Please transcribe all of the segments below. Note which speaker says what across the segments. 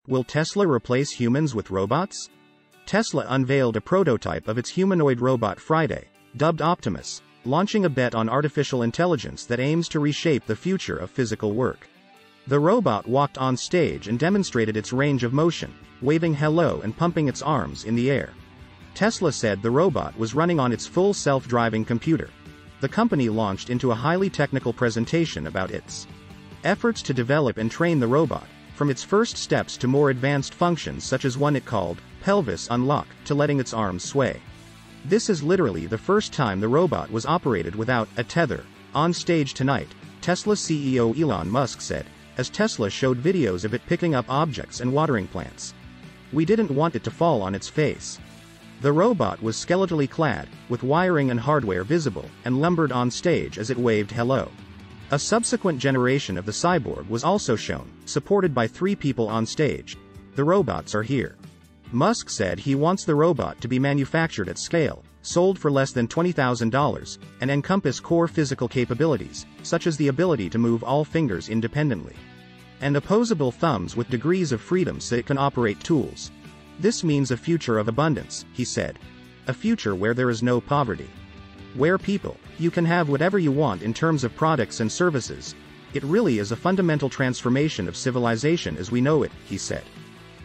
Speaker 1: Will Tesla replace humans with robots? Tesla unveiled a prototype of its humanoid robot Friday, dubbed Optimus, launching a bet on artificial intelligence that aims to reshape the future of physical work. The robot walked on stage and demonstrated its range of motion, waving hello and pumping its arms in the air. Tesla said the robot was running on its full self-driving computer. The company launched into a highly technical presentation about its efforts to develop and train the robot, from its first steps to more advanced functions such as one it called pelvis unlock, to letting its arms sway. This is literally the first time the robot was operated without a tether. On stage tonight, Tesla CEO Elon Musk said, as Tesla showed videos of it picking up objects and watering plants. We didn't want it to fall on its face. The robot was skeletally clad, with wiring and hardware visible, and lumbered on stage as it waved hello. A subsequent generation of the cyborg was also shown, supported by 3 people on stage. The robots are here. Musk said he wants the robot to be manufactured at scale, sold for less than $20,000, and encompass core physical capabilities, such as the ability to move all fingers independently, and opposable thumbs with degrees of freedom so it can operate tools. This means a future of abundance, he said. A future where there is no poverty. Where you can have whatever you want in terms of products and services. It really is a fundamental transformation of civilization as we know it, he said.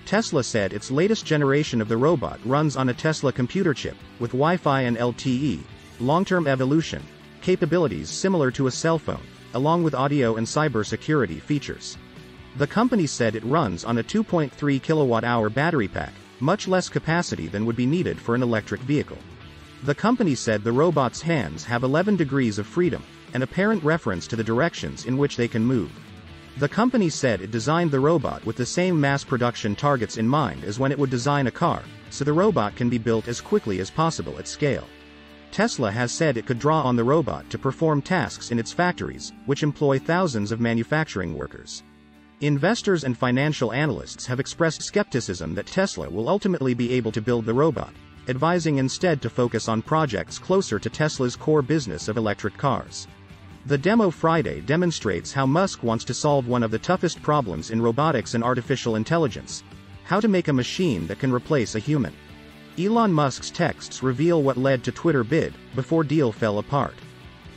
Speaker 1: Tesla said its latest generation of the robot runs on a Tesla computer chip, with Wi-Fi and LTE, long-term evolution, capabilities similar to a cell phone, along with audio and cybersecurity features. The company said it runs on a 2.3 kilowatt-hour battery pack, much less capacity than would be needed for an electric vehicle. The company said the robot's hands have 11 degrees of freedom, an apparent reference to the directions in which they can move. The company said it designed the robot with the same mass production targets in mind as when it would design a car, so the robot can be built as quickly as possible at scale. Tesla has said it could draw on the robot to perform tasks in its factories, which employ thousands of manufacturing workers. Investors and financial analysts have expressed skepticism that Tesla will ultimately be able to build the robot, advising instead to focus on projects closer to Tesla's core business of electric cars. The demo Friday demonstrates how Musk wants to solve one of the toughest problems in robotics and artificial intelligence: how to make a machine that can replace a human. Elon Musk's texts reveal what led to Twitter bid, before deal fell apart.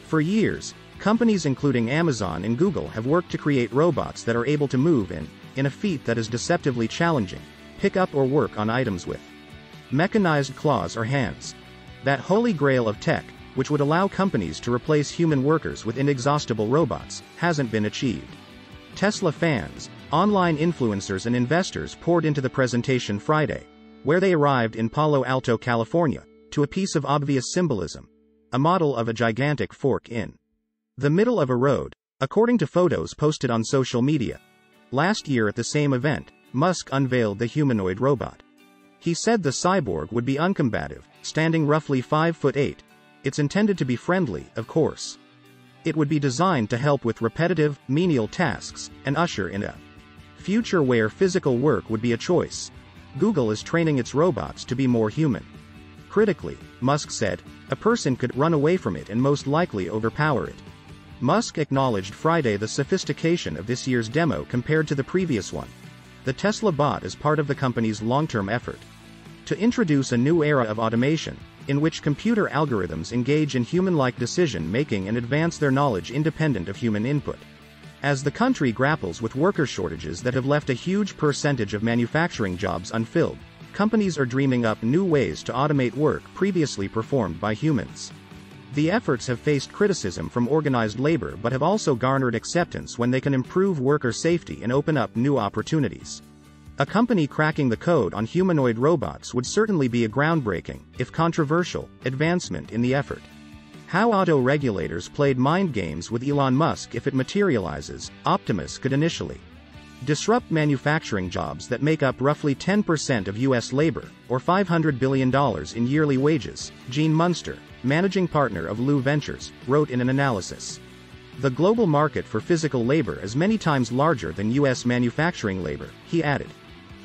Speaker 1: For years, companies including Amazon and Google have worked to create robots that are able to move in a feat that is deceptively challenging, pick up or work on items with mechanized claws or hands. That holy grail of tech, which would allow companies to replace human workers with inexhaustible robots, hasn't been achieved. Tesla fans, online influencers and investors poured into the presentation Friday, where they arrived in Palo Alto, California, to a piece of obvious symbolism: a model of a gigantic fork in the middle of a road, according to photos posted on social media. Last year at the same event, Musk unveiled the humanoid robot. He said the cyborg would be uncombative, standing roughly 5'8". It's intended to be friendly, of course. It would be designed to help with repetitive, menial tasks, and usher in a future where physical work would be a choice. Google is training its robots to be more human. Critically, Musk said, a person could run away from it and most likely overpower it. Musk acknowledged Friday the sophistication of this year's demo compared to the previous one. The Tesla bot is part of the company's long-term effort to introduce a new era of automation, in which computer algorithms engage in human-like decision-making and advance their knowledge independent of human input. As the country grapples with worker shortages that have left a huge percentage of manufacturing jobs unfilled, companies are dreaming up new ways to automate work previously performed by humans. The efforts have faced criticism from organized labor but have also garnered acceptance when they can improve worker safety and open up new opportunities. A company cracking the code on humanoid robots would certainly be a groundbreaking, if controversial, advancement in the effort. How auto regulators played mind games with Elon Musk. If it materializes, Optimus could initially disrupt manufacturing jobs that make up roughly 10% of U.S. labor, or $500 billion in yearly wages, Gene Munster, managing partner of Lou Ventures, wrote in an analysis. The global market for physical labor is many times larger than U.S. manufacturing labor, he added.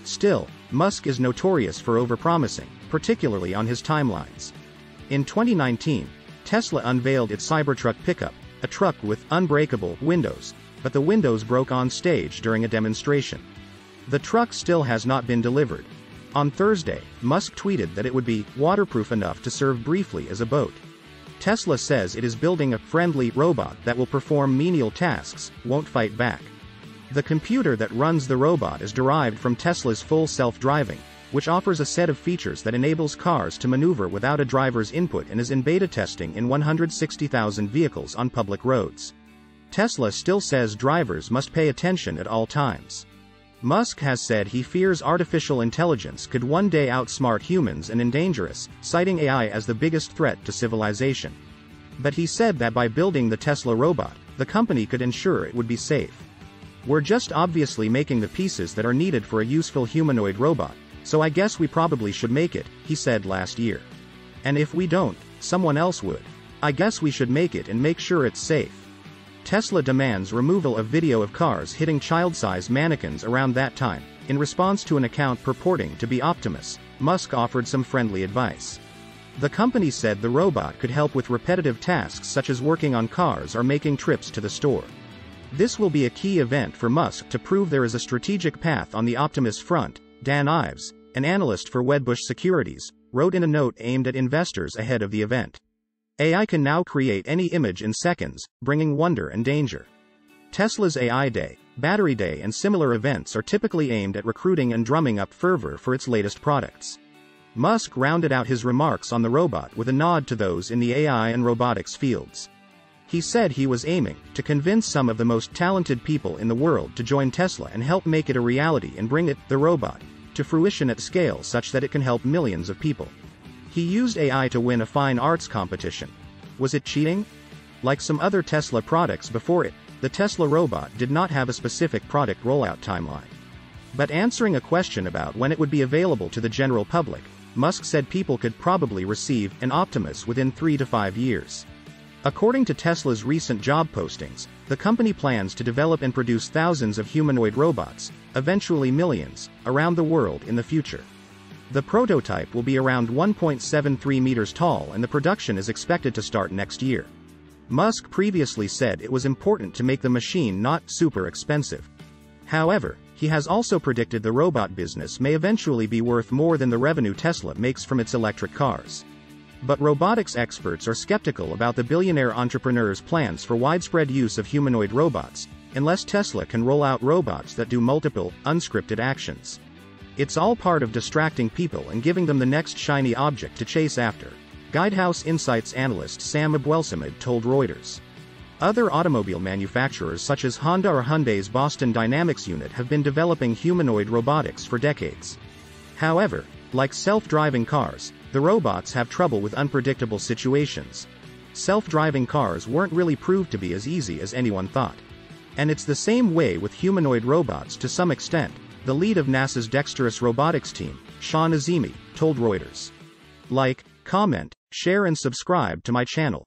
Speaker 1: Still, Musk is notorious for overpromising, particularly on his timelines. In 2019, Tesla unveiled its Cybertruck pickup, a truck with unbreakable windows, but the windows broke on stage during a demonstration. The truck still has not been delivered. On Thursday, Musk tweeted that it would be waterproof enough to serve briefly as a boat. Tesla says it is building a friendly robot that will perform menial tasks, won't fight back. The computer that runs the robot is derived from Tesla's full self-driving, which offers a set of features that enables cars to maneuver without a driver's input and is in beta testing in 160,000 vehicles on public roads. Tesla still says drivers must pay attention at all times. Musk has said he fears artificial intelligence could one day outsmart humans and endanger us, citing AI as the biggest threat to civilization. But he said that by building the Tesla robot, the company could ensure it would be safe. We're just obviously making the pieces that are needed for a useful humanoid robot, so I guess we probably should make it, he said last year. And if we don't, someone else would. I guess we should make it and make sure it's safe. Tesla demands removal of video of cars hitting child-sized mannequins around that time. In response to an account purporting to be Optimus, Musk offered some friendly advice. The company said the robot could help with repetitive tasks such as working on cars or making trips to the store. This will be a key event for Musk to prove there is a strategic path on the Optimus front, Dan Ives, an analyst for Wedbush Securities, wrote in a note aimed at investors ahead of the event. AI can now create any image in seconds, bringing wonder and danger. Tesla's AI Day, Battery Day and similar events are typically aimed at recruiting and drumming up fervor for its latest products. Musk rounded out his remarks on the robot with a nod to those in the AI and robotics fields. He said he was aiming to convince some of the most talented people in the world to join Tesla and help make it a reality and bring it, the robot, to fruition at scale such that it can help millions of people. He used AI to win a fine arts competition. Was it cheating? Like some other Tesla products before it, the Tesla robot did not have a specific product rollout timeline. But answering a question about when it would be available to the general public, Musk said people could probably receive an Optimus within 3 to 5 years. According to Tesla's recent job postings, the company plans to develop and produce thousands of humanoid robots, eventually millions, around the world in the future. The prototype will be around 1.73 meters tall and the production is expected to start next year. Musk previously said it was important to make the machine not super expensive. However, he has also predicted the robot business may eventually be worth more than the revenue Tesla makes from its electric cars. But robotics experts are skeptical about the billionaire entrepreneur's plans for widespread use of humanoid robots, unless Tesla can roll out robots that do multiple, unscripted actions. It's all part of distracting people and giving them the next shiny object to chase after, Guidehouse Insights analyst Sam Abwelsamid told Reuters. Other automobile manufacturers such as Honda or Hyundai's Boston Dynamics unit have been developing humanoid robotics for decades. However, like self-driving cars, the robots have trouble with unpredictable situations. Self-driving cars weren't really proved to be as easy as anyone thought. And it's the same way with humanoid robots to some extent, the lead of NASA's dexterous robotics team, Sean Azimi, told Reuters. Like, comment, share and subscribe to my channel.